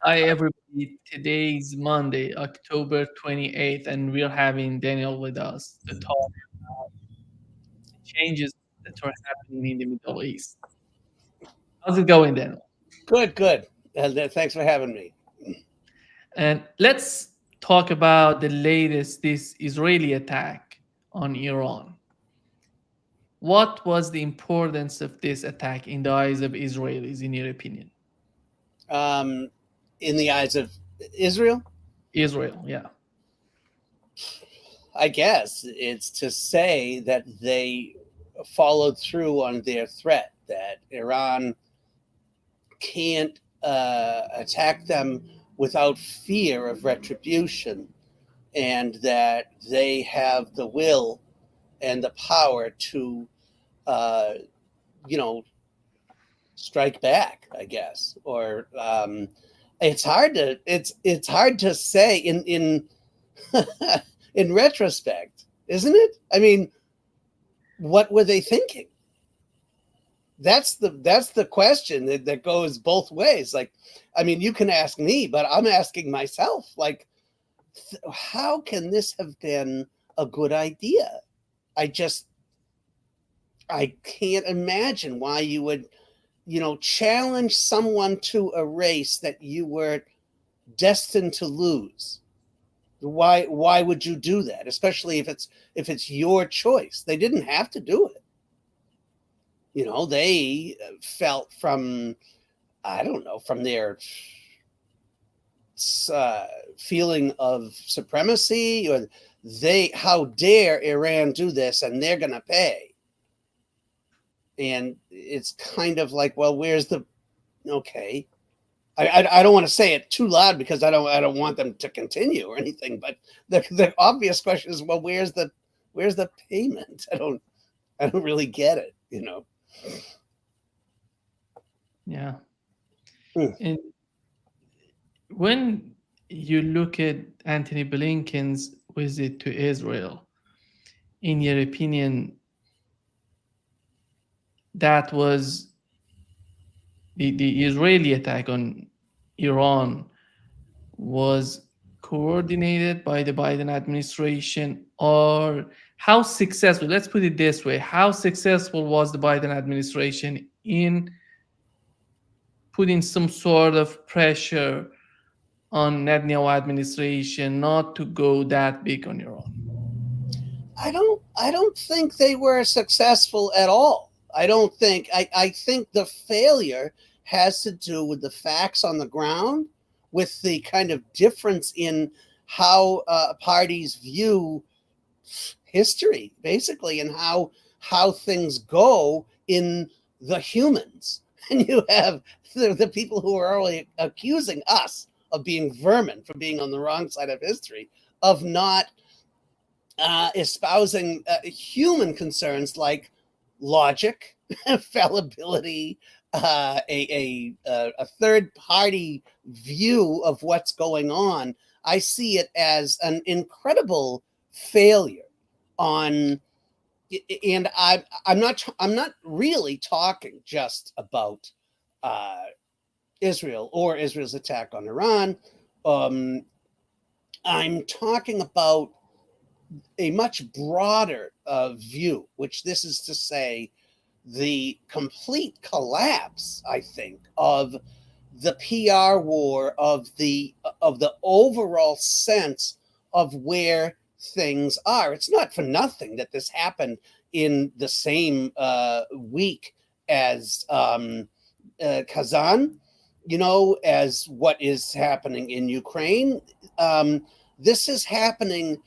Hi, everybody. Today's Monday, October 28th, and we're having Daniel with us to talk the changes that are happening in the Middle East. How's it going, Daniel? Good, good. Thanks for having me. And let's talk about the latest, this Israeli attack on Iran. What was the importance of this attack in the eyes of Israelis, in your opinion? Um, in the eyes of Israel, Israel, yeah. I guess it's to say that they followed through on their threat that Iran can't attack them without fear of retribution, and that they have the will and the power to, uh, you know, strike back. I guess, or it's hard to say in in retrospect, isn't it? I mean, what were they thinking? That's the question that goes both ways. Like, I mean, you can ask me, but I'm asking myself, like, how can this have been a good idea? I just I can't imagine why you would, challenge someone to a race that you were destined to lose. Why would you do that, especially if it's your choice? They didn't have to do it. They felt from, I don't know, from their uh, feeling of supremacy, or they how dare Iran do this, and they're going to pay. And it's kind of like, well, where's the okay, I don't want to say it too loud because I don't want them to continue or anything. But the obvious question is, well, where's the payment? I don't really get it. Yeah. Hmm. And when you look at Anthony Blinken's visit to Israel, in your opinion, that was the Israeli attack on Iran was coordinated by the Biden administration, or how successful, let's put it this way, how successful was the Biden administration in putting some sort of pressure on Netanyahu administration not to go that big on Iran? I don't think they were successful at all. I think the failure has to do with the facts on the ground, with the kind of difference in how parties view history, basically, and how things go in the humans. And you have the people who are already accusing us of being vermin for being on the wrong side of history, of not espousing human concerns like logic, fallibility, a third party view of what's going on. I see it as an incredible failure on, and I'm not really talking just about uh, Israel or Israel's attack on Iran. Um, I'm talking about a much broader view, which this is to say the complete collapse, I think, of the PR war, of the overall sense of where things are. It's not for nothing that this happened in the same week as Kazan, as what is happening in Ukraine. This is happening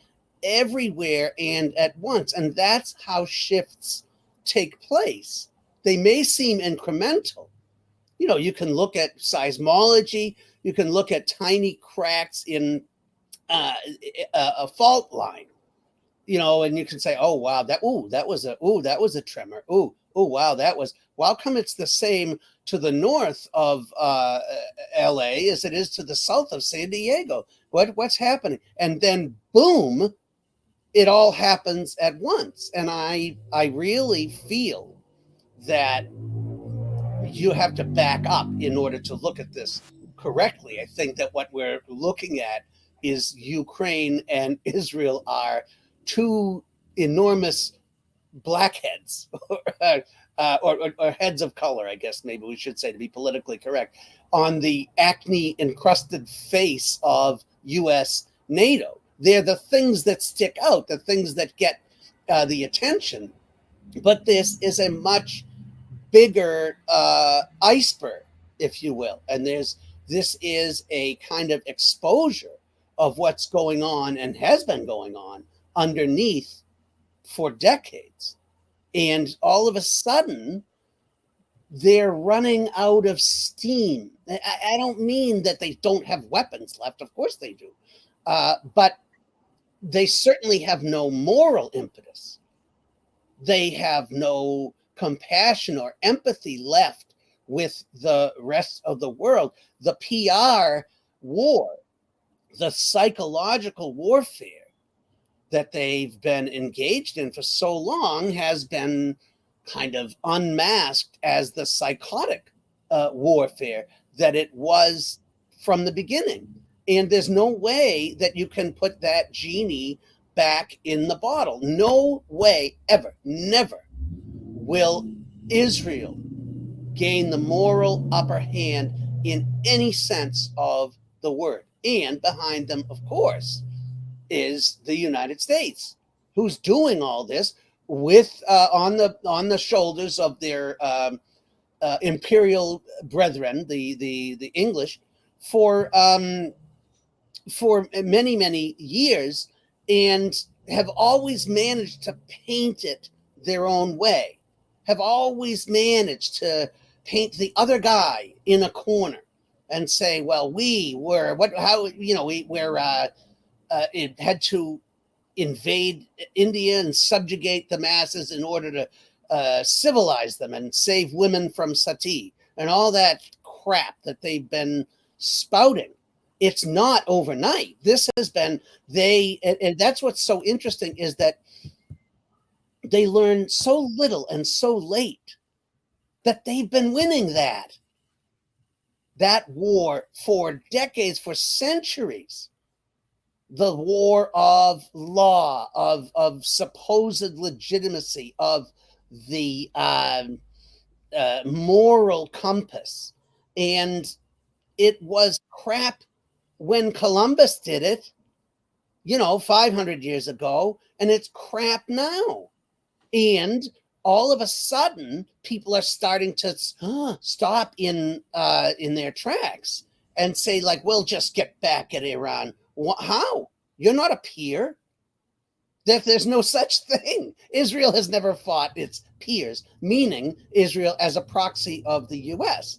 everywhere and at once. And that's how shifts take place. They may seem incremental. You can look at seismology, you can look at tiny cracks in a fault line, and you can say, oh wow, that was a tremor. Oh wow, well, come it's the same to the north of LA as it is to the south of San Diego. What's happening? And then boom, it all happens at once. And I really feel that you have to back up in order to look at this correctly. I think that what we're looking at is Ukraine and Israel are two enormous blackheads, or heads of color, I guess maybe we should say, to be politically correct, on the acne encrusted face of U.S. NATO. They're the things that stick out, the things that get the attention. But this is a much bigger iceberg, if you will. And this is a kind of exposure of what's going on and has been going on underneath for decades. And all of a sudden, they're running out of steam. I don't mean that they don't have weapons left. Of course they do. But they certainly have no moral impetus. They have no compassion or empathy left with the rest of the world. The PR war, the psychological warfare that they've been engaged in for so long has been kind of unmasked as the psychotic warfare that it was from the beginning. And there's no way that you can put that genie back in the bottle. No way, ever, never will Israel gain the moral upper hand in any sense of the word. And behind them, of course, is the United States, who's doing all this with on the shoulders of their imperial brethren, the English, for many years, and have always managed to paint it their own way, have always managed to paint the other guy in a corner and say, well, we were it had to invade India and subjugate the masses in order to civilize them and save women from sati and all that crap that they've been spouting. It's not overnight. This has been, and that's what's so interesting, is that they learn so little and so late that they've been winning that war for decades, for centuries. The war of law, of supposed legitimacy, of the moral compass. And it was crap when Columbus did it, 500 years ago, and it's crap now. And all of a sudden, people are starting to stop in their tracks and say, like, we'll just get back at Iran. How? You're not a peer. There's no such thing. Israel has never fought its peers, meaning Israel as a proxy of the U.S.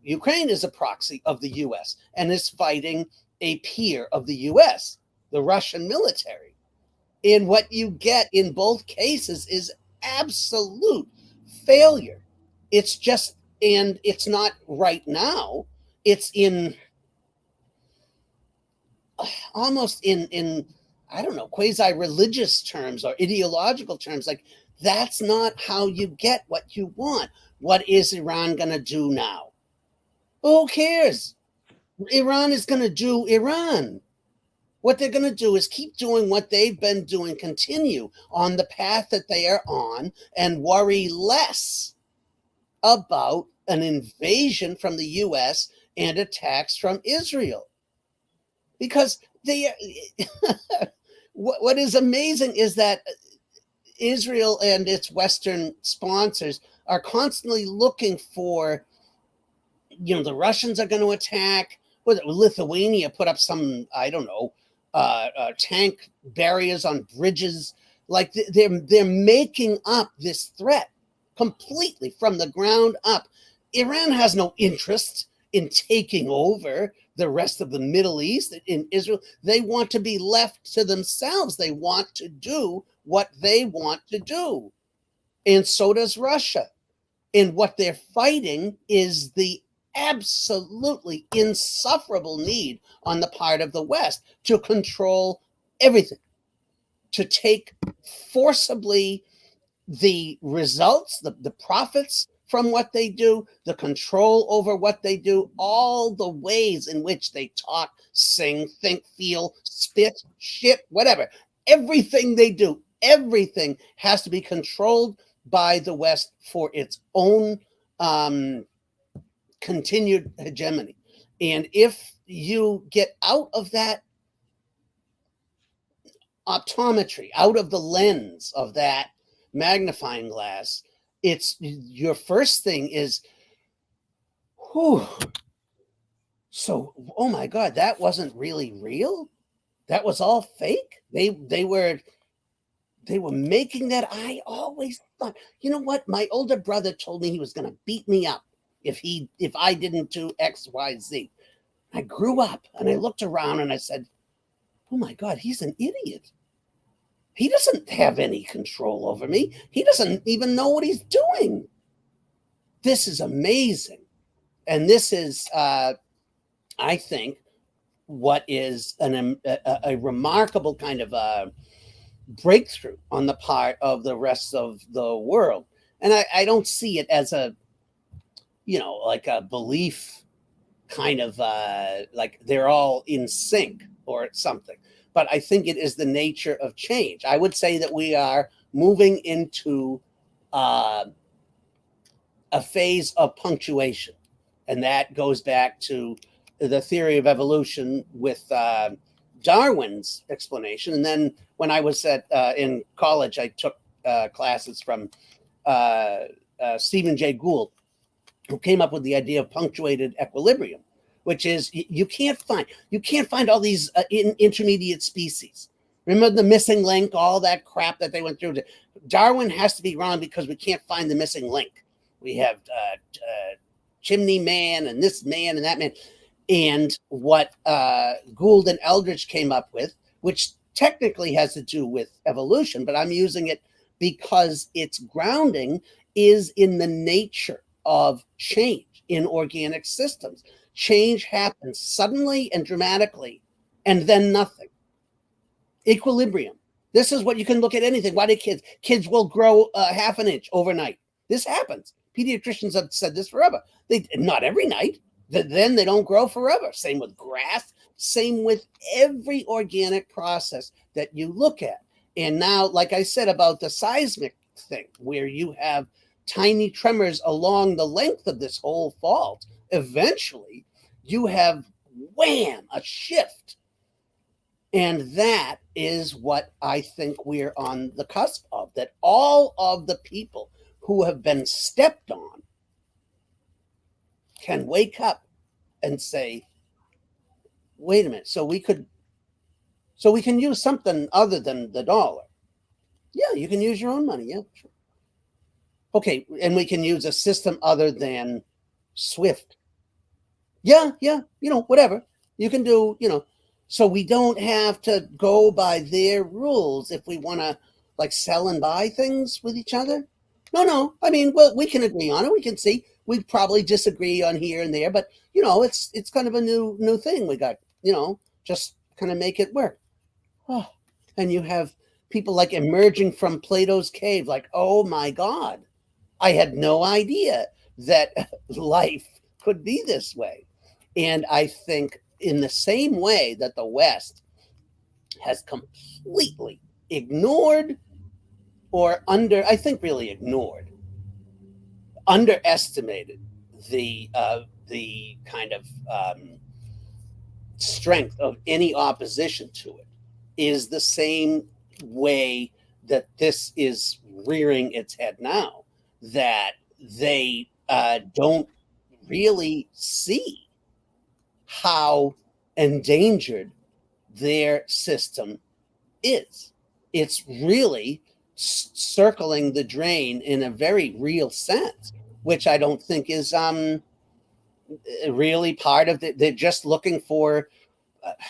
Ukraine is a proxy of the U.S. and is fighting a peer of the U.S., the Russian military. And what you get in both cases is absolute failure. It's just, and it's not right now. It's in almost in I don't know, quasi-religious terms or ideological terms. Like, that's not how you get what you want. What is Iran going to do now? Who cares? Iran is going to do Iran. What they're going to do is keep doing what they've been doing, continue on the path that they are on, and worry less about an invasion from the U.S. and attacks from Israel. Because what is amazing is that Israel and its Western sponsors are constantly looking for, the Russians are going to attack. Lithuania put up some, I don't know, tank barriers on bridges. Like, they're making up this threat completely from the ground up. Iran has no interest in taking over the rest of the Middle East, in Israel. They want to be left to themselves. They want to do what they want to do. And so does Russia. And what they're fighting is the absolutely insufferable need on the part of the West to control everything, to take forcibly the results, the profits from what they do, the control over what they do, all the ways in which they talk, sing, think, feel, spit, shit, whatever. Everything they do, everything has to be controlled by the West for its own continued hegemony. And if you get out of that optometry, out of the lens of that magnifying glass, it's your first thing is, whew, so oh my God, that wasn't really real. That was all fake. They were making that. I always thought, you know what? My older brother told me he was going to beat me up if I didn't do X, Y, Z. I grew up and I looked around and I said, oh my God, he's an idiot. He doesn't have any control over me. He doesn't even know what he's doing. This is amazing. And this is, I think, what is a remarkable kind of breakthrough on the part of the rest of the world. And I don't see it as a, like a belief kind of like they're all in sync or something. But I think it is the nature of change. I would say that we are moving into a phase of punctuation. And that goes back to the theory of evolution with Darwin's explanation. And then when I was in college, I took classes from Stephen Jay Gould, who came up with the idea of punctuated equilibrium, which is you can't find all these intermediate species. Remember the missing link, all that crap that they went through. Darwin has to be wrong because we can't find the missing link. We have chimney man and this man and that man. And what Gould and Eldridge came up with, which technically has to do with evolution, but I'm using it because its grounding is in the nature of change in organic systems. Change happens suddenly and dramatically, and then nothing. Equilibrium. This is what you can look at anything. Why do kids will grow half an inch overnight? This happens. Pediatricians have said this forever. Not every night. Then they don't grow forever. Same with grass. Same with every organic process that you look at. And now, like I said about the seismic thing, where you have tiny tremors along the length of this whole fault, eventually you have, wham, a shift. And that is what I think we're on the cusp of, that all of the people who have been stepped on can wake up and say, wait a minute, so we can use something other than the dollar. Yeah, you can use your own money. Yeah, sure. Okay, and we can use a system other than SWIFT. Yeah, whatever. You can do, so we don't have to go by their rules if we want to like sell and buy things with each other. No. I mean, well, we can agree on it. We can see. We probably disagree on here and there, but it's kind of a new thing we got. Just kind of make it work. Oh, and you have people like emerging from Plato's cave, like, oh my God, I had no idea that life could be this way. And I think in the same way that the West has completely ignored or underestimated the kind of strength of any opposition to it, is the same way that this is rearing its head now, that they don't really see how endangered their system is. It's really circling the drain in a very real sense, which I don't think is really part of it. They're just looking for,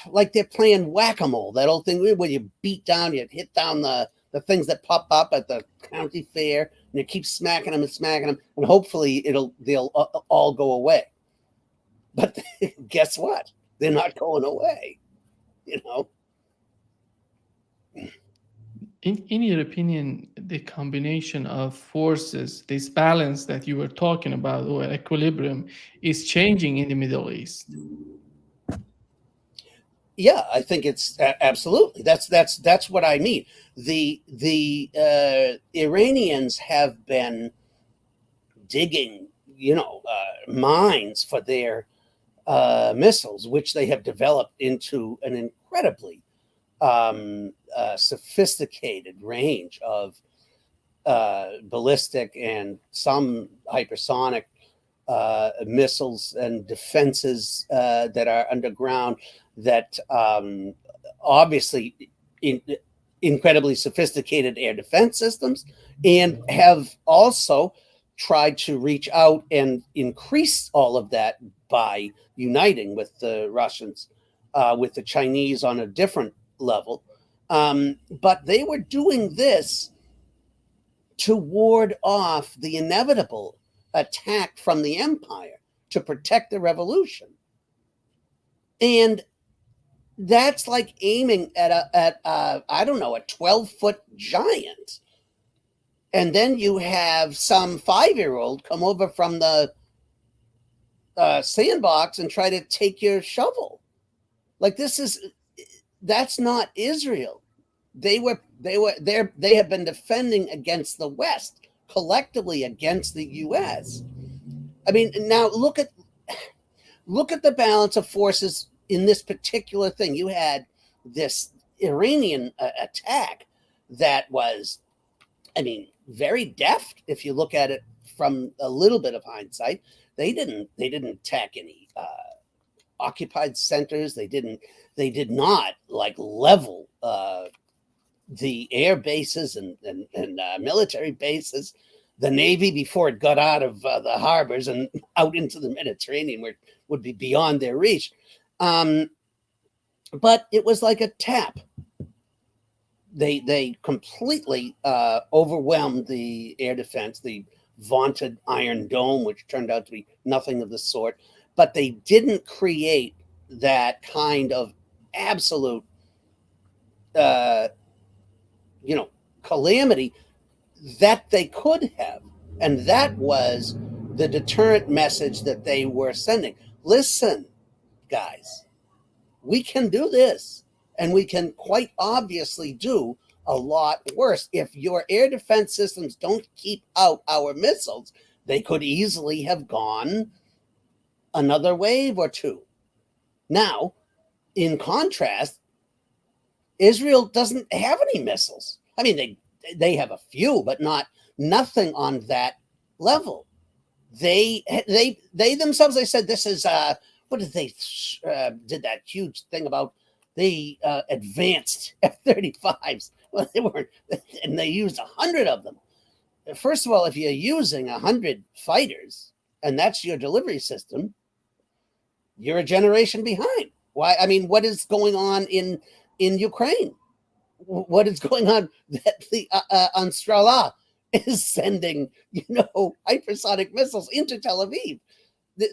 like they're playing whack-a-mole, that old thing where you beat down, you hit down the things that pop up at the county fair, and you keep smacking them, and hopefully they'll all go away. But guess what? They're not going away, In your opinion, the combination of forces, this balance that you were talking about, or equilibrium, is changing in the Middle East? Yeah, I think it's absolutely that's what I mean. The Iranians have been digging, mines for their missiles, which they have developed into an incredibly sophisticated range of ballistic and some hypersonic missiles and defenses that are underground that obviously in, incredibly sophisticated air defense systems, and have also tried to reach out and increase all of that by uniting with the Russians, with the Chinese on a different level. But they were doing this to ward off the inevitable attack from the empire to protect the revolution. And that's like aiming at I don't know, a 12-foot giant. And then you have some 5-year-old come over from the sandbox and try to take your shovel. Like, that's not Israel. They have been defending against the West, collectively against the US. I mean, now look at the balance of forces in this particular thing. You had this Iranian attack that was, I mean, very deft. If you look at it from a little bit of hindsight, they didn't attack any occupied centers. They did not like level the air bases and military bases. The Navy, before it got out of the harbors and out into the Mediterranean, where it would be beyond their reach. But it was like a tap. They completely overwhelmed the air defense, the vaunted Iron Dome, which turned out to be nothing of the sort. But they didn't create that kind of absolute, calamity that they could have. And that was the deterrent message that they were sending. Listen, guys, we can do this, and we can quite obviously do a lot worse. If your air defense systems don't keep out our missiles, they could easily have gone another wave or two. Now, in contrast, Israel doesn't have any missiles. I mean, they have a few, but nothing on that level. They themselves, they said this is what did they did that huge thing about they advanced F-35s. Well, they weren't, and they used 100 of them. First of all, if you're using 100 fighters and that's your delivery system, you're a generation behind. Why? I mean, what is going on in Ukraine? What is going on that the Anstrala is sending, hypersonic missiles into Tel Aviv?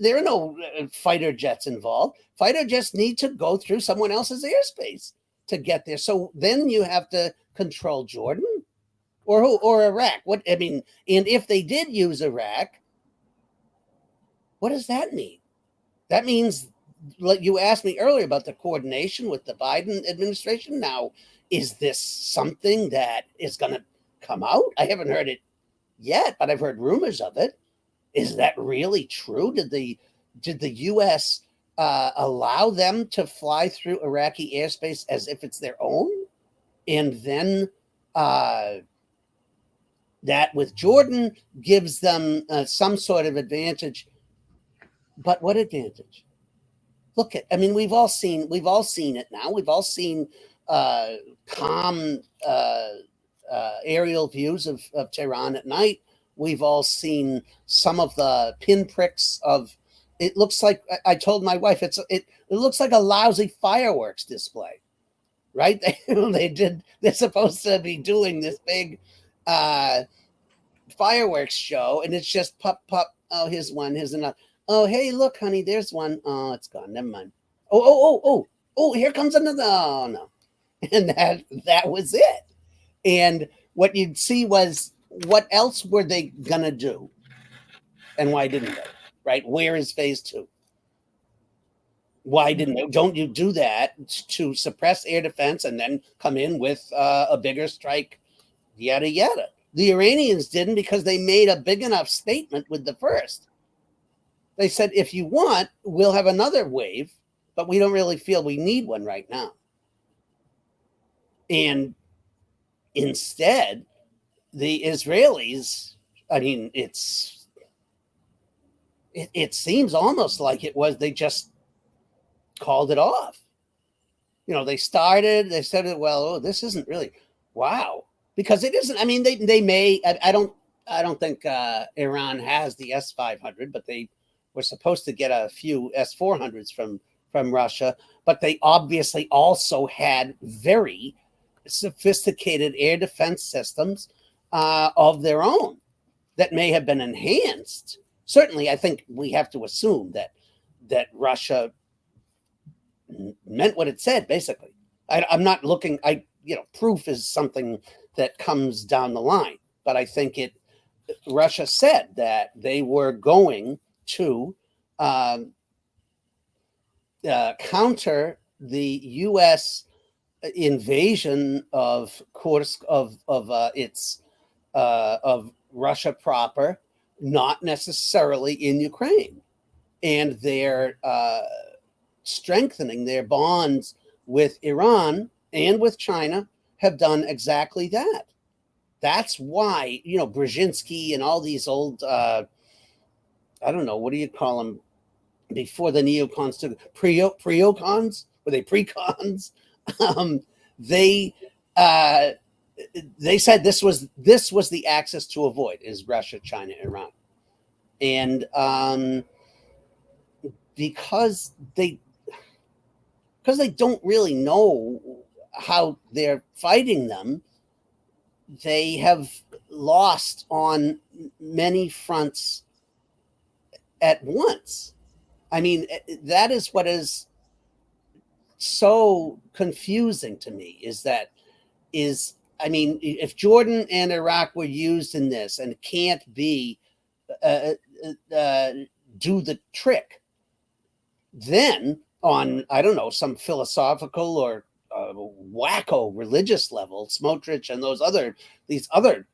There are no fighter jets involved. Fighter jets need to go through someone else's airspace to get there. So then you have to control Jordan or Iraq. What I mean, and if they did use Iraq, what does that mean? That means, like you asked me earlier about the coordination with the Biden administration. Now, is this something that is going to come out? I haven't heard it yet, but I've heard rumors of it. Is that really true? Did the U.S. Allow them to fly through Iraqi airspace as if it's their own, and then that with Jordan gives them some sort of advantage? But what advantage? Look at, I mean, we've all seen it now. We've all seen calm aerial views of Tehran at night. We've all seen some of the pinpricks of. It looks like, I told my wife, it looks like a lousy fireworks display, right? They're supposed to be doing this big fireworks show, and it's just pop pop. Oh, here's one. Here's another. Oh, hey, look, honey, there's one. Oh, it's gone. Never mind. Oh, here comes another. Oh, no. And that was it. And what you'd see was, what else were they going to do? And why didn't they? Right? Where is phase two? Why didn't they? Don't you do that to suppress air defense and then come in with a bigger strike? Yada, yada. The Iranians didn't, because they made a big enough statement with the first. They said, if you want, we'll have another wave, but we don't really feel we need one right now. And instead, the Israelis, I mean, it seems almost like it was, they just called it off. You know, they said, well, oh, this isn't really, wow. Because it isn't, I mean, they may, I don't think Iran has the S-500, but they were supposed to get a few S-400s from Russia, but they obviously also had very sophisticated air defense systems of their own that may have been enhanced. Certainly, I think we have to assume that Russia meant what it said, basically. I'm not looking, proof is something that comes down the line, but I think Russia said that they were going to counter the U.S. invasion of Kursk, of Russia proper, not necessarily in Ukraine, and they're strengthening their bonds with Iran and with China have done exactly that. That's why, Brzezinski and all these old, I don't know, what do you call them? Before the neocons took preocons, were they precons? They said this was the axis to avoid, is Russia, China, Iran, and because they don't really know how they're fighting them, they have lost on many fronts at once. I mean, that is what is so confusing to me, I mean, if Jordan and Iraq were used in this and can't be do the trick, then on, I don't know, some philosophical or wacko religious level, Smotrich and these other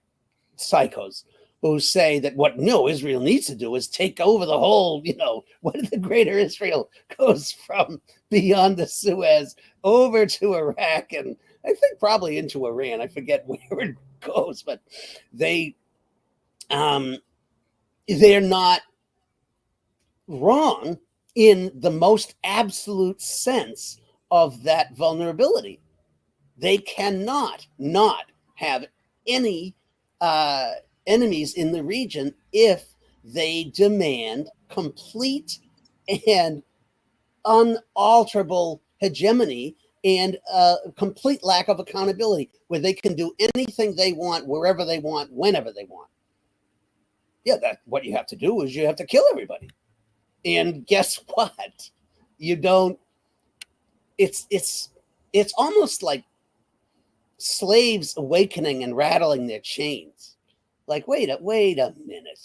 psychos who say that what Israel needs to do is take over the whole, what if the greater Israel goes from beyond the Suez over to Iraq and I think probably into Iran. I forget where it goes, but they're not wrong in the most absolute sense of that vulnerability. They cannot not have any enemies in the region if they demand complete and unalterable hegemony and complete lack of accountability, where they can do anything they want, wherever they want, whenever they want. Yeah, what you have to do is you have to kill everybody. And guess what? You don't. It's almost like slaves awakening and rattling their chains. Like, wait a minute.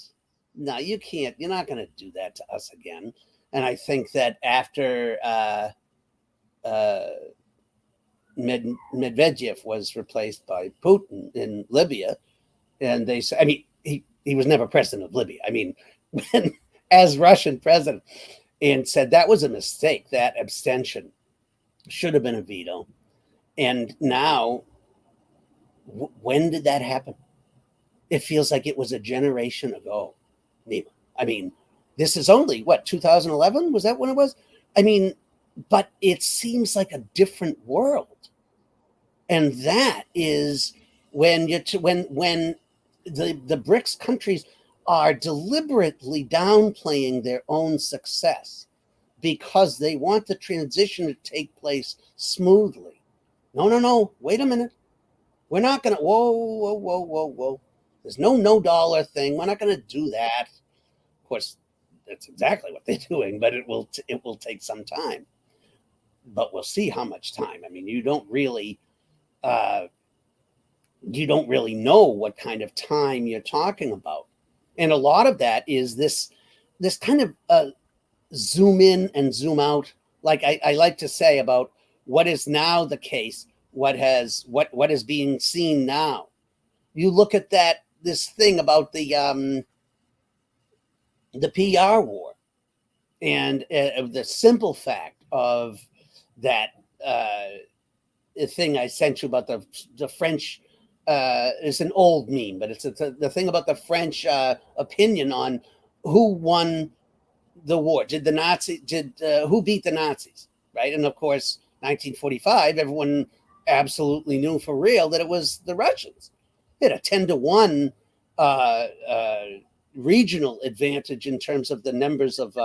No, you can't. You're not going to do that to us again. And I think that after Medvedev was replaced by Putin in Libya, and they said, I mean, he was never president of Libya. I mean, as Russian president, and said that was a mistake. That abstention should have been a veto. And now, when did that happen? It feels like it was a generation ago, Nima. I mean, this is only, 2011? Was that when it was? I mean, but it seems like a different world. And that is when when the BRICS countries are deliberately downplaying their own success because they want the transition to take place smoothly. No, wait a minute. We're not going to, whoa. There's no dollar thing. We're not going to do that. Of course, that's exactly what they're doing, but it will take some time. But we'll see how much time. I mean, you don't really you don't really know what kind of time you're talking about. And a lot of that is this kind of zoom in and zoom out, like I like to say about what is now the case, what is being seen now. You look at that this thing about the PR war, and the simple fact of that thing I sent you about the French. It's an old meme, but it's the thing about the French opinion on who won the war. Did the Nazi? Did who beat the Nazis? Right, and of course, 1945. Everyone absolutely knew for real that it was the Russians. They had a 10-1 uh, uh, regional advantage in terms of the numbers of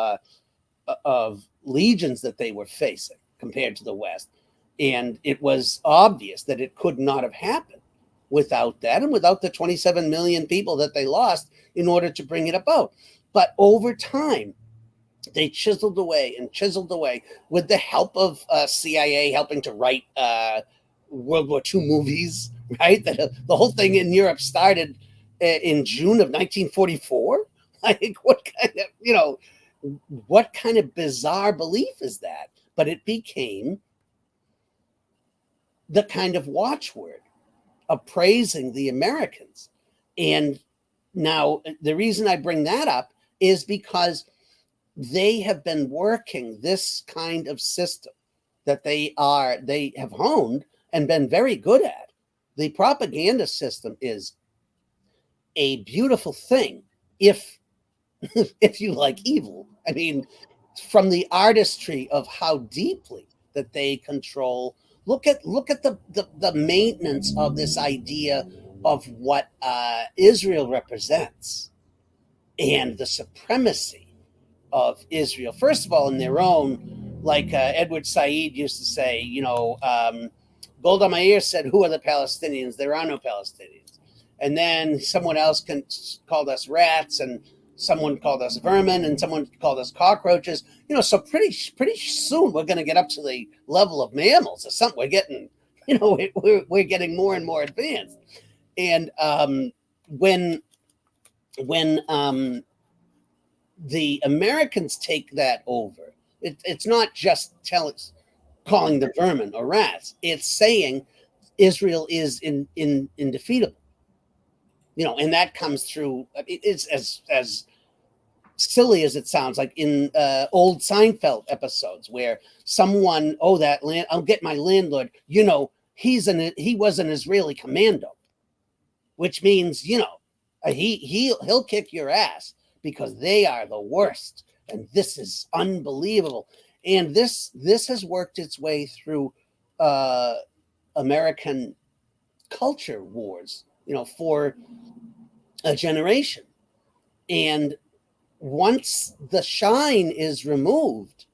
legions that they were facing compared to the West. And it was obvious that it could not have happened without that and without the 27 million people that they lost in order to bring it about. But over time, they chiseled away with the help of CIA helping to write World War II movies, right? The whole thing in Europe started in June of 1944. Like, what kind of bizarre belief is that? But it became the kind of watchword of praising the Americans. And now the reason I bring that up is because they have been working this kind of system that they have honed and been very good at. The propaganda system is a beautiful thing if if you like evil. I mean, from the artistry of how deeply that they control. Look at the maintenance of this idea of what Israel represents and the supremacy of Israel. First of all, in their own, like Edward Said used to say, Golda Meir said, "Who are the Palestinians? There are no Palestinians." And then someone else called us rats, and someone called us vermin, and someone called us cockroaches. So pretty soon we're going to get up to the level of mammals or something. We're getting, we're getting more and more advanced. And when the Americans take that over, it's not just calling the vermin or rats. It's saying Israel is indefeatable. And that comes through. It's as silly as it sounds, like in old Seinfeld episodes where someone, that land, I'll get my landlord. He was an Israeli commando, which means he'll kick your ass because they are the worst, and this is unbelievable. And this has worked its way through American culture wars, for a generation. And once the shine is removed,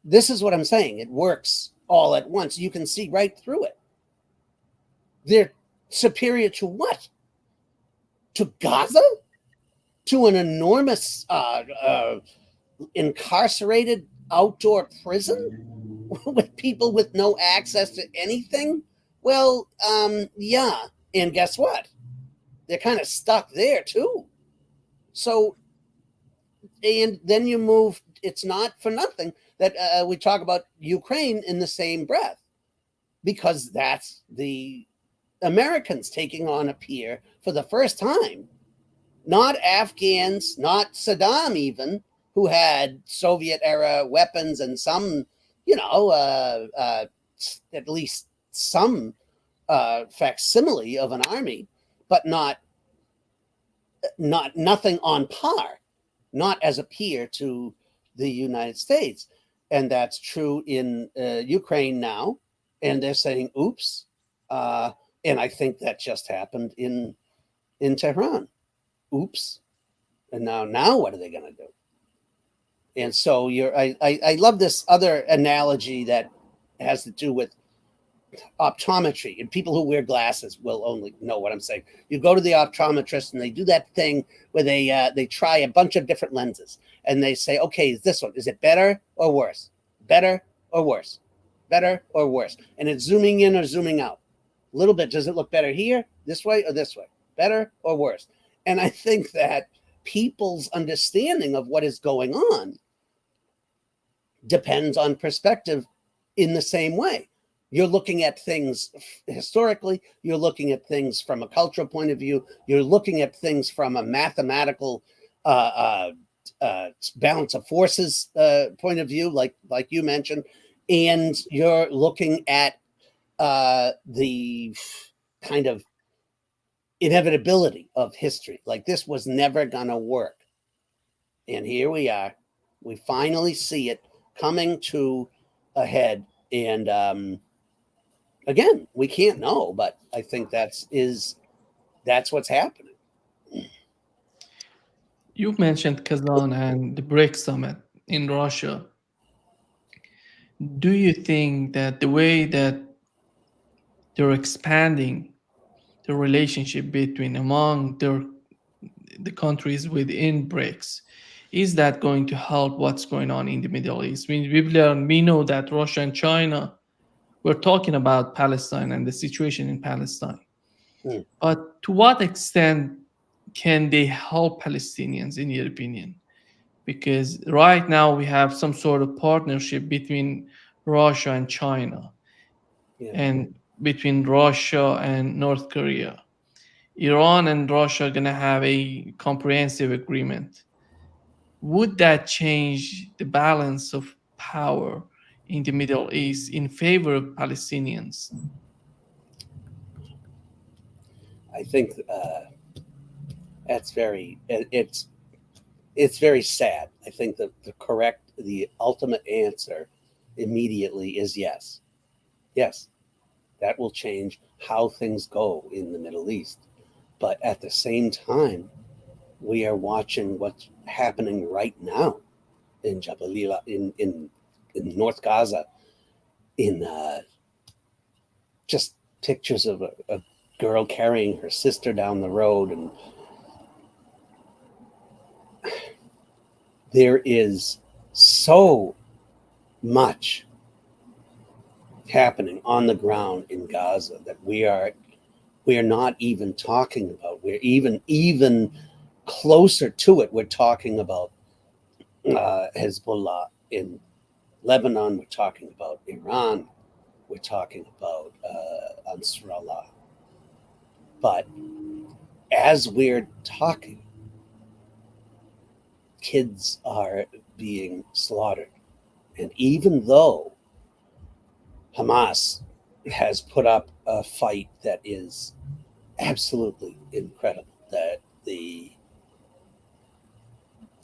this is what I'm saying. It works all at once. You can see right through it. They're superior to what? To Gaza? To an enormous incarcerated outdoor prison with people with no access to anything? Well, yeah. And guess what? They're kind of stuck there too. So, and then you move, it's not for nothing that we talk about Ukraine in the same breath, because that's the Americans taking on a peer for the first time. Not Afghans, not Saddam even, who had Soviet era weapons and some, at least some facsimile of an army, but nothing on par, not as a peer to the United States. And that's true in Ukraine now. And they're saying, oops. And I think that just happened in Tehran. Oops. And now what are they going to do? And so I love this other analogy that has to do with optometry, and people who wear glasses will only know what I'm saying. You go to the optometrist and they do that thing where they try a bunch of different lenses and they say, okay, is this one, is it better or worse? Better or worse? Better or worse? And it's zooming in or zooming out. little bit. Does it look better here, this way, or this way? Better or worse? And I think that people's understanding of what is going on depends on perspective in the same way. You're looking at things historically, you're looking at things from a cultural point of view, you're looking at things from a mathematical balance of forces point of view, like you mentioned, and you're looking at the kind of inevitability of history. Like, this was never going to work. And here we are. We finally see it coming to a head. And again, we can't know, but I think that's what's happening. You've mentioned Kazan and the BRICS summit in Russia. Do you think that the way that they're expanding the relationship between among the countries within BRICS, is that going to help what's going on in the Middle East? We know that Russia and China, we're talking about Palestine and the situation in Palestine. Mm. But to what extent can they help Palestinians, in your opinion? Because right now we have some sort of partnership between Russia and China, Yeah. and between Russia and North Korea. Iran and Russia are going to have a comprehensive agreement. Would that change the balance of power in the Middle East in favor of Palestinians? I think that's it's very sad. I think that the ultimate answer immediately is yes. Yes, that will change how things go in the Middle East. But at the same time, we are watching what's happening right now in Jabalila, in North Gaza, in just pictures of a girl carrying her sister down the road. And there is so much happening on the ground in Gaza that we are not even talking about. We're even closer to it. We're talking about Hezbollah in Lebanon. We're talking about Iran. We're talking about Ansarallah. But as we're talking, kids are being slaughtered. And even though Hamas has put up a fight that is absolutely incredible, that the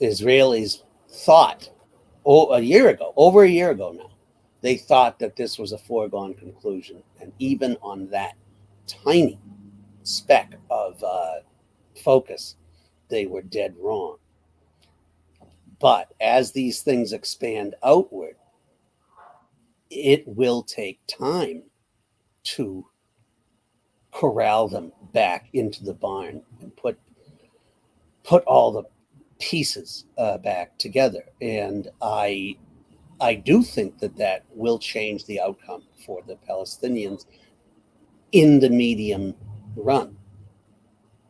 Israelis thought over a year ago now, they thought that this was a foregone conclusion. And even on that tiny speck of focus, they were dead wrong. But as these things expand outward, it will take time to corral them back into the barn and put all the pieces back together. And I do think that will change the outcome for the Palestinians in the medium run,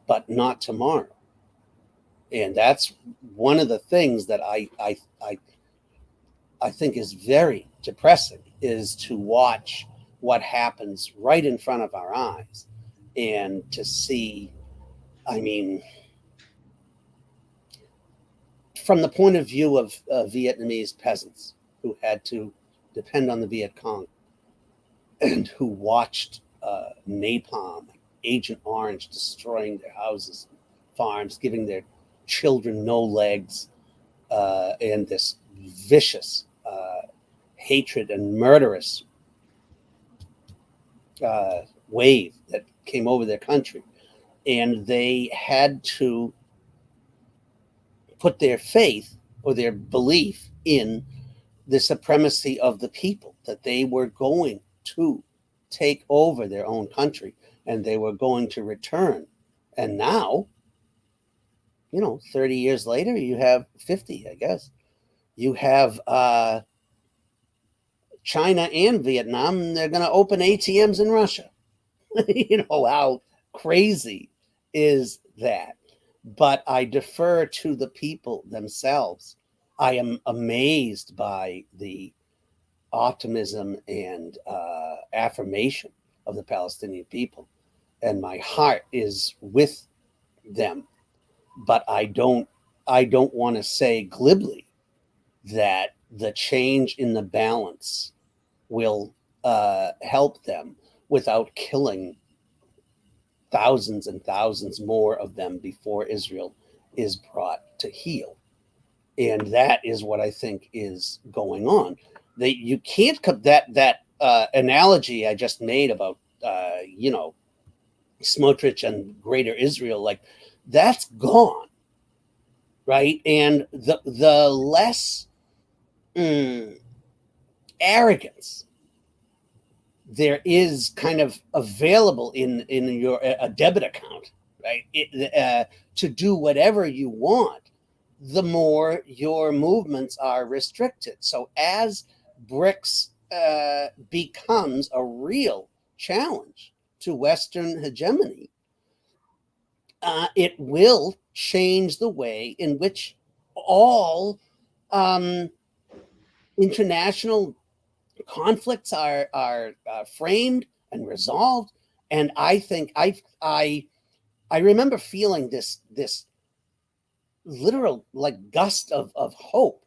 but not tomorrow. And that's one of the things that I think is very depressing, is to watch what happens right in front of our eyes, and to see, I mean, from the point of view of Vietnamese peasants who had to depend on the Viet Cong and who watched napalm, Agent Orange destroying their houses, farms, giving their children no legs, and this vicious hatred and murderous wave that came over their country. And they had to put their faith or their belief in the supremacy of the people, that they were going to take over their own country and they were going to return. And now, 30 years later, you have 50, I guess. You have China and Vietnam, and they're going to open ATMs in Russia. How crazy is that? But I defer to the people themselves. I am amazed by the optimism and affirmation of the Palestinian people, and my heart is with them. But I don't want to say glibly that the change in the balance will help them without killing thousands and thousands more of them before Israel is brought to heel. And that is what I think is going on. You can't that analogy I just made about Smotrich and Greater Israel, like that's gone, right? And the less arrogance there is kind of available in your a debit account, right? To do whatever you want, the more your movements are restricted. So as BRICS becomes a real challenge to Western hegemony, it will change the way in which all international conflicts are framed and resolved. And I think I remember feeling this literal like gust of hope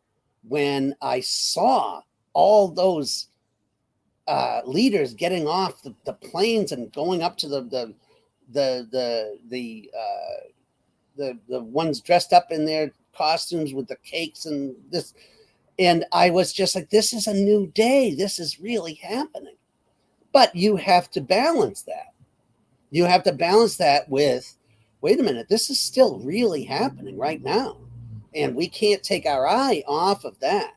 when I saw all those leaders getting off the planes and going up to the ones dressed up in their costumes with the cakes and this. And I was just like, this is a new day. This is really happening. But you have to balance that. You have to balance that with, wait a minute, this is still really happening right now. And we can't take our eye off of that.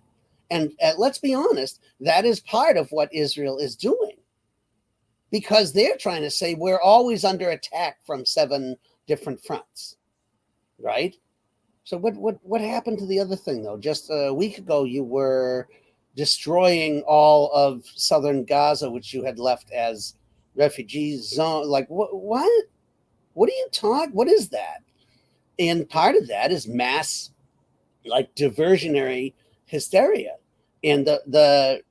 And let's be honest, that is part of what Israel is doing. Because they're trying to say we're always under attack from 7 different fronts, right? So what happened to the other thing, though? Just a week ago, you were destroying all of southern Gaza, which you had left as refugee zone. Like, what? What are you talking? What is that? And part of that is mass, like, diversionary hysteria. And the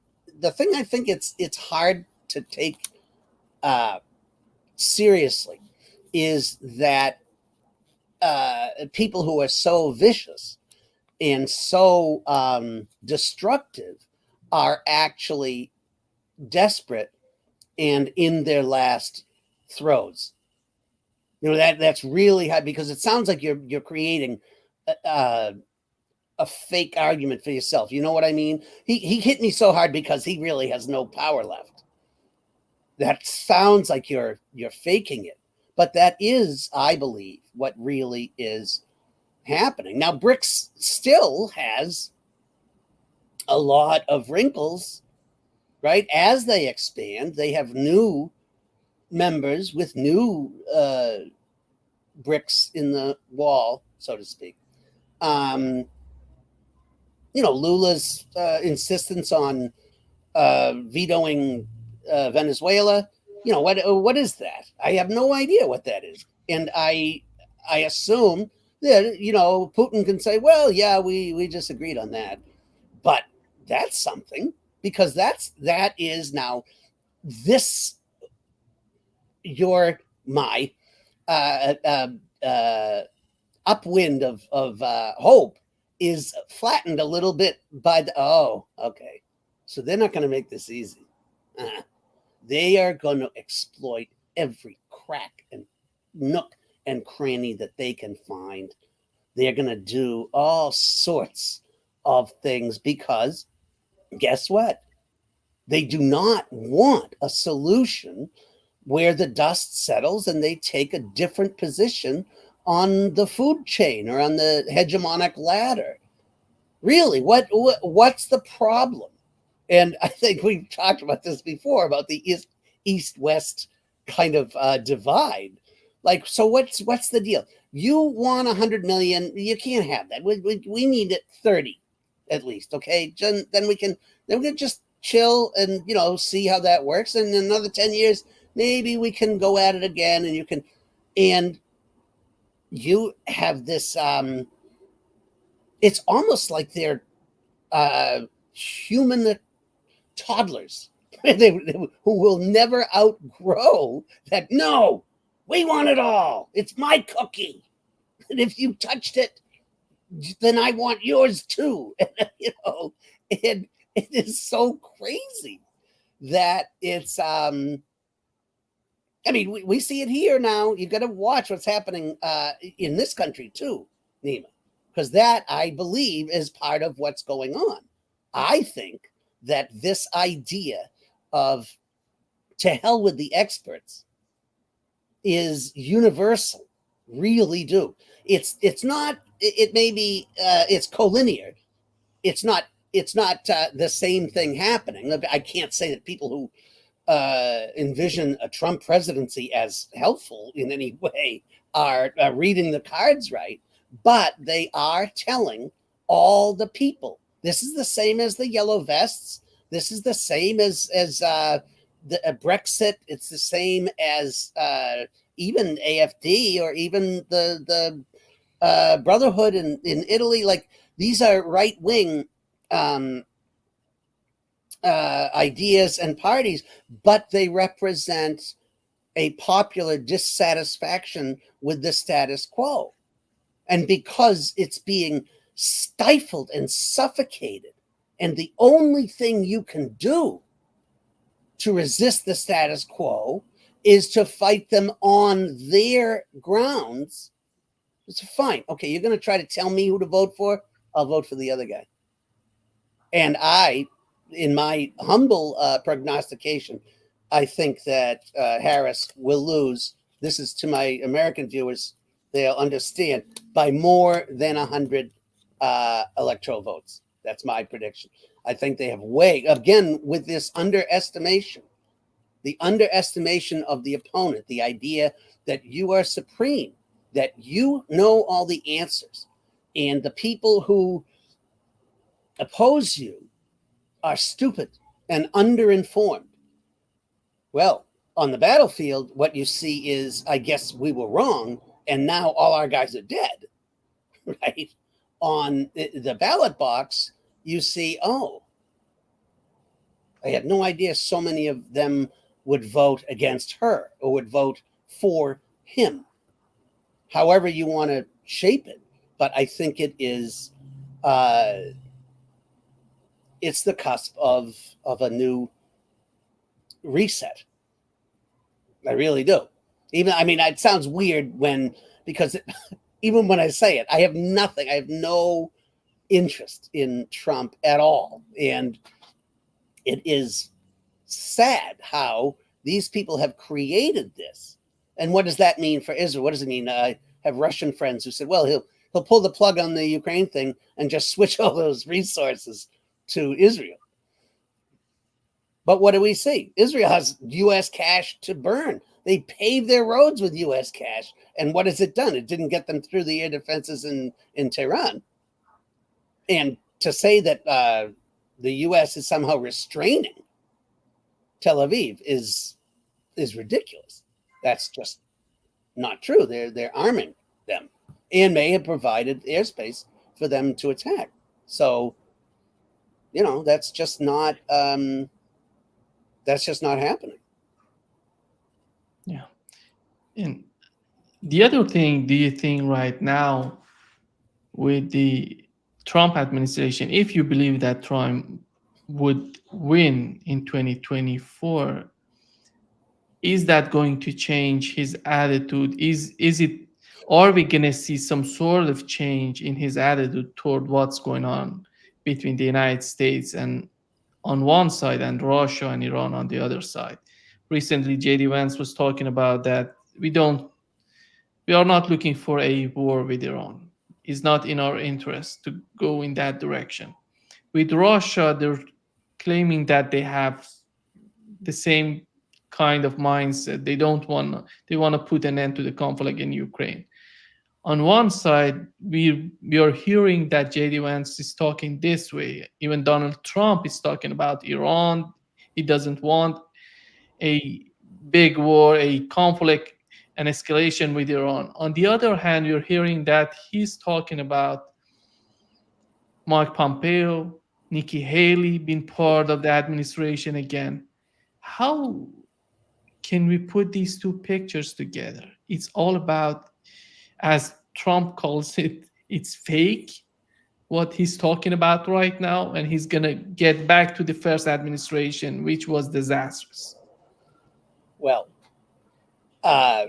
thing I think it's hard to take seriously is that people who are so vicious and so destructive are actually desperate and in their last throes. That's really hard, because it sounds like you're creating a fake argument for yourself. You know what I mean? He hit me so hard because he really has no power left. That sounds like you're faking it. But that is, I believe, what really is happening. Now, BRICS still has a lot of wrinkles, right? As they expand, they have new members with new bricks in the wall, so to speak. Lula's insistence on vetoing Venezuela. What is that? I have no idea what that is, and I assume that Putin can say, well, yeah, we just agreed on that, but that's something, because that is now this my upwind of hope is flattened a little bit by okay, so they're not going to make this easy. They are going to exploit every crack and nook and cranny that they can find. They're going to do all sorts of things, because guess what? They do not want a solution where the dust settles and they take a different position on the food chain or on the hegemonic ladder. Really, what's the problem? And I think we've talked about this before, about the east-west kind of divide. Like, so what's the deal? You want 100 million, you can't have that. We need it 30 at least, okay? Then we can just chill and see how that works. And in another 10 years, maybe we can go at it again, and you can, and you have this. It's almost like they're human toddlers who will never outgrow that. No, we want it all. It's my cookie, and if you touched it, then I want yours too. You know, and it is so crazy that it's. I mean, we see it here now. You got to watch what's happening in this country too, Nima, because that I believe is part of what's going on. I think that this idea of to hell with the experts is universal. Really do. It's not. It may be. It's collinear. It's not the same thing happening. I can't say that people who envision a Trump presidency as helpful in any way are reading the cards right, but they are telling all the people. This is the same as the yellow vests. This is the same as the Brexit. It's the same as even AFD or even the Brotherhood in Italy. Like these are right wing ideas and parties, but they represent a popular dissatisfaction with the status quo. And because it's being stifled and suffocated, and the only thing you can do to resist the status quo is to fight them on their grounds. It's fine. Okay, you're going to try to tell me who to vote for? I'll vote for the other guy. And in my humble prognostication, I think that Harris will lose. This is to my American viewers. They'll understand by more than 100 electoral votes. That's my prediction. I think they have again, with this underestimation, the underestimation of the opponent, the idea that you are supreme, that you know all the answers, and the people who oppose you are stupid and underinformed. Well, on the battlefield, what you see is, I guess we were wrong, and now all our guys are dead, right? On the ballot box, you see, oh, I had no idea so many of them would vote against her or would vote for him. However you want to shape it, but I think it is it's the cusp of a new reset. I really do. Even, I mean, it sounds weird because even when I say it, I have no interest in Trump at all. And it is sad how these people have created this. And what does that mean for Israel? What does it mean? I have Russian friends who said, well, he'll pull the plug on the Ukraine thing and just switch all those resources to Israel. But what do we see? Israel has U.S. cash to burn. They paved their roads with U.S. cash. And what has it done? It didn't get them through the air defenses in Tehran. And to say that the U.S. is somehow restraining Tel Aviv is ridiculous. That's just not true. They're arming them and may have provided airspace for them to attack. So, that's just not happening. Yeah. And the other thing, do you think right now with the Trump administration, if you believe that Trump would win in 2024, is that going to change his attitude? Is it, are we going to see some sort of change in his attitude toward what's going on between the United States and on one side and Russia and Iran on the other side? Recently, JD Vance was talking about that we are not looking for a war with Iran. It's not in our interest to go in that direction. With Russia, they're claiming that they have the same kind of mindset. They want to put an end to the conflict in Ukraine. On one side, we are hearing that JD Vance is talking this way. Even Donald Trump is talking about Iran. He doesn't want a big war, a conflict, an escalation with Iran. On the other hand, you're hearing that he's talking about Mike Pompeo, Nikki Haley being part of the administration again. How can we put these two pictures together? It's all about, as Trump calls it, it's fake what he's talking about right now, and he's gonna get back to the first administration, which was disastrous. Well, uh,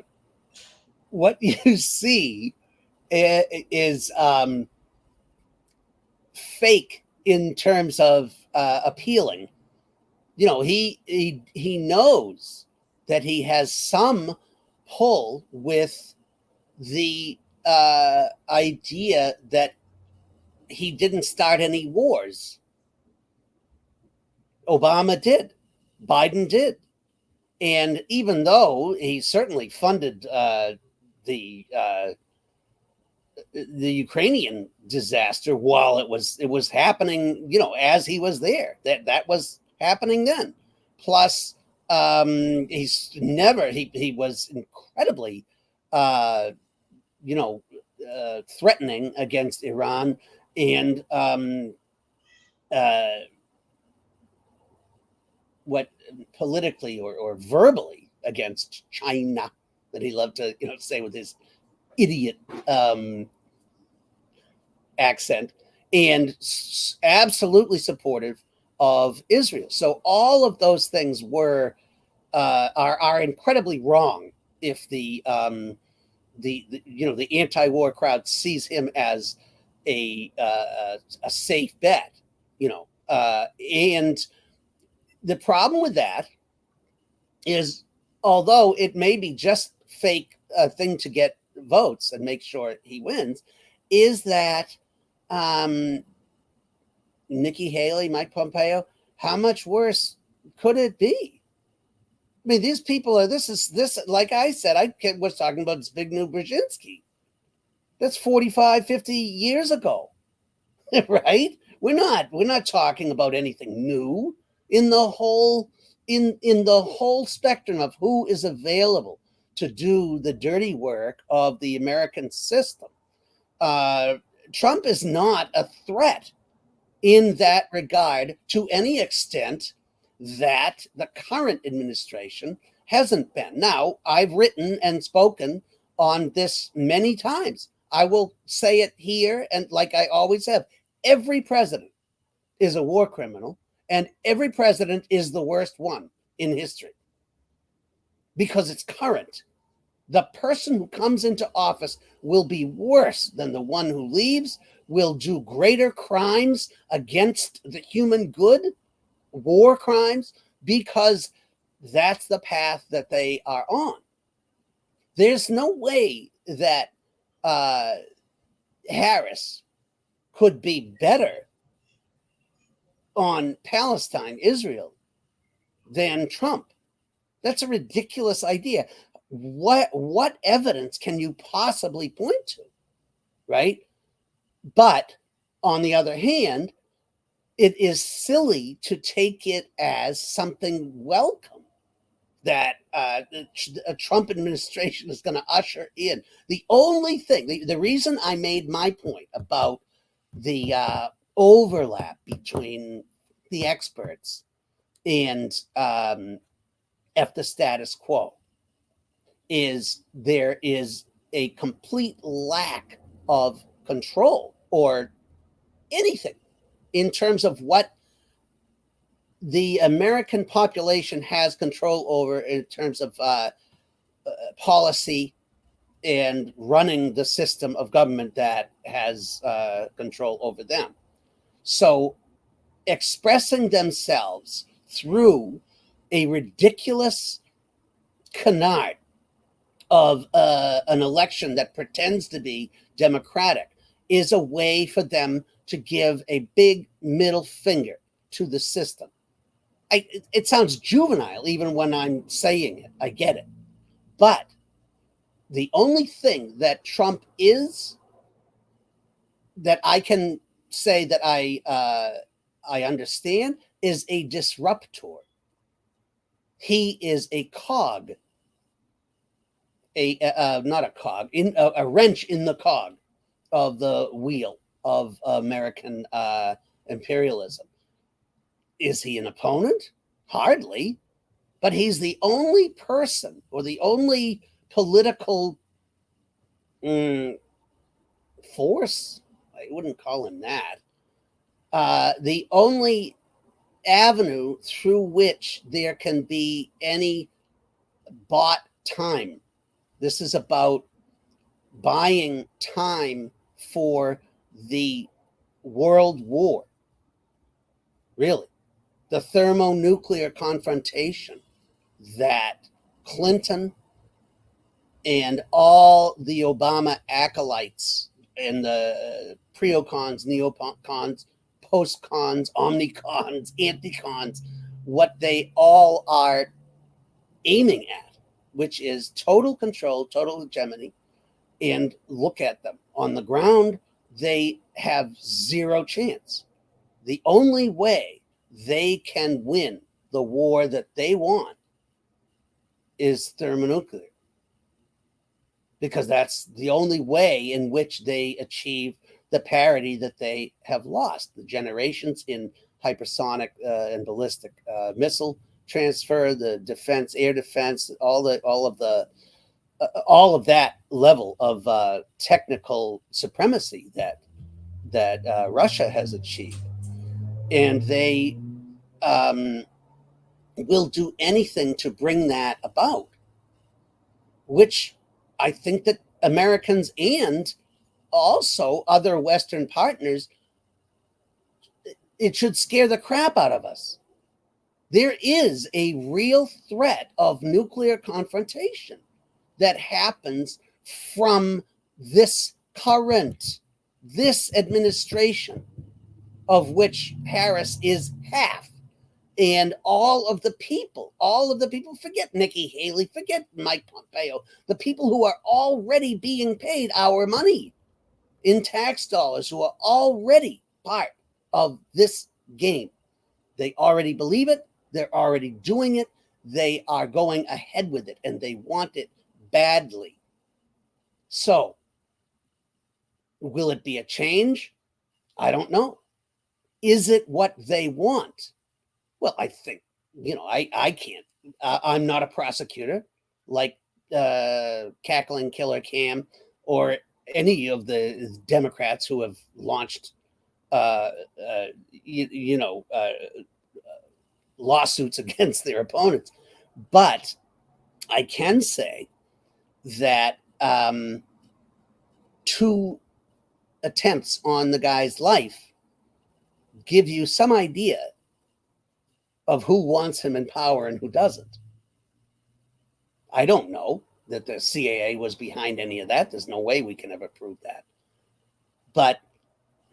what you see is fake in terms of appealing. You know, he knows that he has some pull with the idea that he didn't start any wars. Obama did, Biden did, and even though he certainly funded the uh, the Ukrainian disaster while it was happening, you know, as he was there, that was happening then. Plus, he was incredibly, uh, you know, threatening against Iran and uh, what politically or verbally against China that he loved to, you know, say with his idiot accent, and absolutely supportive of Israel. So all of those things were are incredibly wrong if the you know, the anti-war crowd sees him as a safe bet, you know, and the problem with that is, although it may be just fake thing to get votes and make sure he wins, is that um, Nikki Haley, Mike Pompeo, how much worse could it be? I mean, these people are. This. Like I said, I was talking about Zbigniew Brzezinski. That's 45, 50 years ago, right? We're not talking about anything new in the whole in the whole spectrum of who is available to do the dirty work of the American system. Uh, Trump is not a threat in that regard to any extent that the current administration hasn't been. Now, I've written and spoken on this many times. I will say it here, and like I always have, every president is a war criminal, and every president is the worst one in history because it's current. The person who comes into office will be worse than the one who leaves, will do greater crimes against the human good, war crimes, because that's the path that they are on. There's no way that uh, Harris could be better on Palestine, Israel, than Trump. That's a ridiculous idea. What evidence can you possibly point to, right? But on the other hand, it is silly to take it as something welcome that a Trump administration is going to usher in. The only thing, the reason I made my point about the overlap between the experts and the status quo is there is a complete lack of control or anything in terms of what the American population has control over in terms of policy and running the system of government that has control over them. So expressing themselves through a ridiculous canard of an election that pretends to be democratic is a way for them to give a big middle finger to the system. It sounds juvenile even when I'm saying it. I get it. But the only thing that Trump is that I can say that I understand is a disruptor. He is a cog, not a cog, in a wrench in the cog of the wheel of American imperialism. Is he an opponent? Hardly. But he's the only person or the only political force. I wouldn't call him that. The only avenue through which there can be any bought time. This is about buying time for the world war. Really. The thermonuclear confrontation that Clinton and all the Obama acolytes and the preons, neocons, postcons, omnicons, anticons, what they all are aiming at, which is total control, total hegemony. And look at them. On the ground, they have zero chance. The only way they can win the war that they want is thermonuclear, because that's the only way in which they achieve the parity that they have lost. The generations in hypersonic and ballistic missile transfer, the defense, air defense, all of that level of technical supremacy that Russia has achieved, and they will do anything to bring that about, which I think that Americans and also other Western partners, it should scare the crap out of us. There is a real threat of nuclear confrontation that happens from this administration, of which Harris is half. And all of the people, forget Nikki Haley, forget Mike Pompeo, the people who are already being paid our money in tax dollars, who are already part of this game. They already believe it. They're already doing it. They are going ahead with it, and they want it badly. So, will it be a change? I don't know. Is it what they want? Well, I think, I can't. I'm not a prosecutor like Cackling Killer Cam or any of the Democrats who have launched, lawsuits against their opponents. But I can say that 2 attempts on the guy's life give you some idea of who wants him in power and who doesn't. I don't know that the CIA was behind any of that. There's no way we can ever prove that. But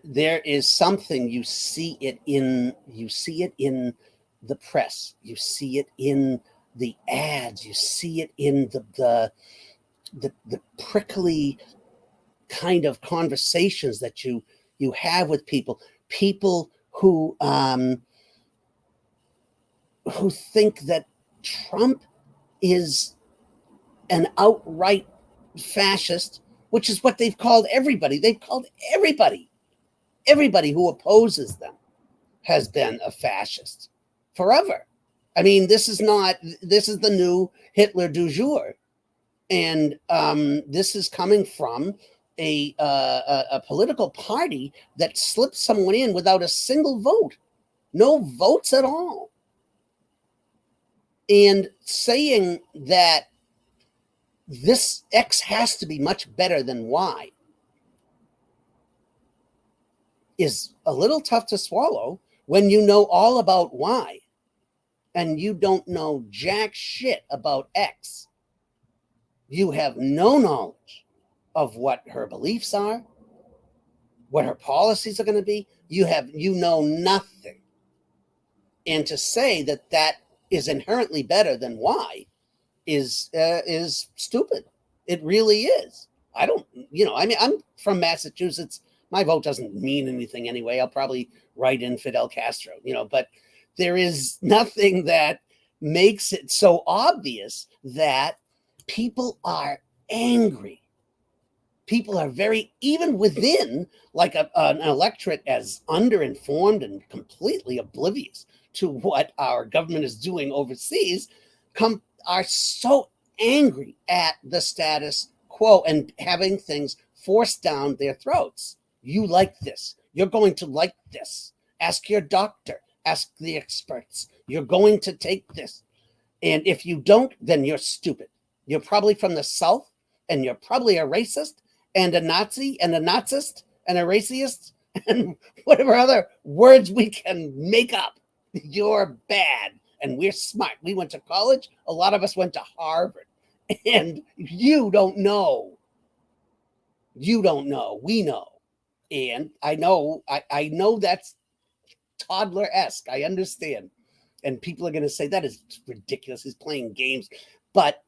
there is something, you see it in the press, you see it in the ads, you see it in the prickly kind of conversations that you have with people who think that Trump is an outright fascist, which is what they've called everybody. They've called everybody who opposes them has been a fascist forever. I mean, this is the new Hitler du jour. And this is coming from a political party that slipped someone in without a single vote, no votes at all. And saying that this X has to be much better than Y is a little tough to swallow when you know all about Y and you don't know jack shit about X. You have no knowledge of what her beliefs are, what her policies are going to be. You know nothing. And to say that is inherently better than Y is stupid. It really is. I'm from Massachusetts. My vote doesn't mean anything anyway. I'll probably write in Fidel Castro, but there is nothing that makes it so obvious that people are angry. People are very, even within like an electorate as underinformed and completely oblivious to what our government is doing overseas, are so angry at the status quo and having things forced down their throats. You like this. You're going to like this. Ask your doctor. Ask the experts. You're going to take this. And if you don't, then you're stupid. You're probably from the South, and you're probably a racist and a Nazi and a Nazist and a racist and whatever other words we can make up. You're bad and we're smart. We went to college. A lot of us went to Harvard. And you don't know. You don't know. We know. And I know that's toddler-esque. I understand. And people are going to say that is ridiculous. He's playing games. But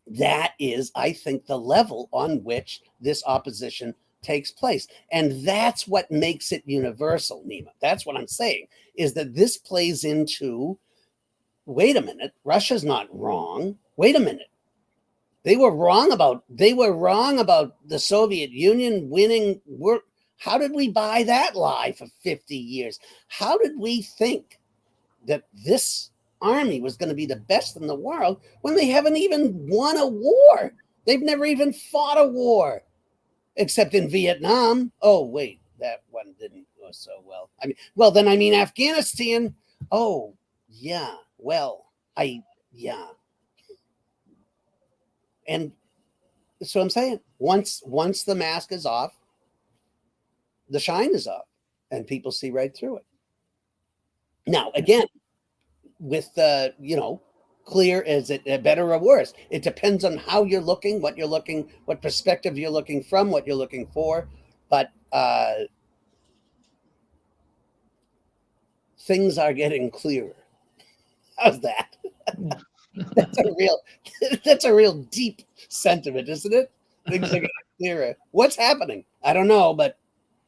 that is, I think, the level on which this opposition takes place. And that's what makes it universal, Nima. That's what I'm saying, is that this plays into, wait a minute, Russia's not wrong. Wait a minute. They were wrong about the Soviet Union winning. How did we buy that lie for 50 years? How did we think that this army was going to be the best in the world when they haven't even won a war? They've never even fought a war, except in Vietnam. Oh, wait, that one didn't go so well. I mean, Afghanistan. Oh, yeah. Well, yeah. And so I'm saying, once the mask is off, the shine is off, and people see right through it. Now, again, with clear, is it better or worse? It depends on how you're looking, what perspective you're looking from, what you're looking for. But things are getting clearer. How's that? That's a real deep sentiment, isn't it? Things are getting clearer. What's happening? I don't know, but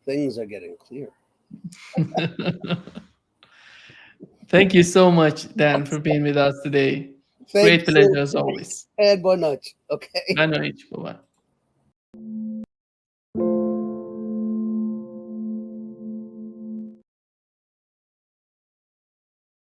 things are getting clearer. Thank you so much, Dan, for being with us today. Thank Great pleasure you. as always. And boa noite. Okay. Boa noite. Bye-bye.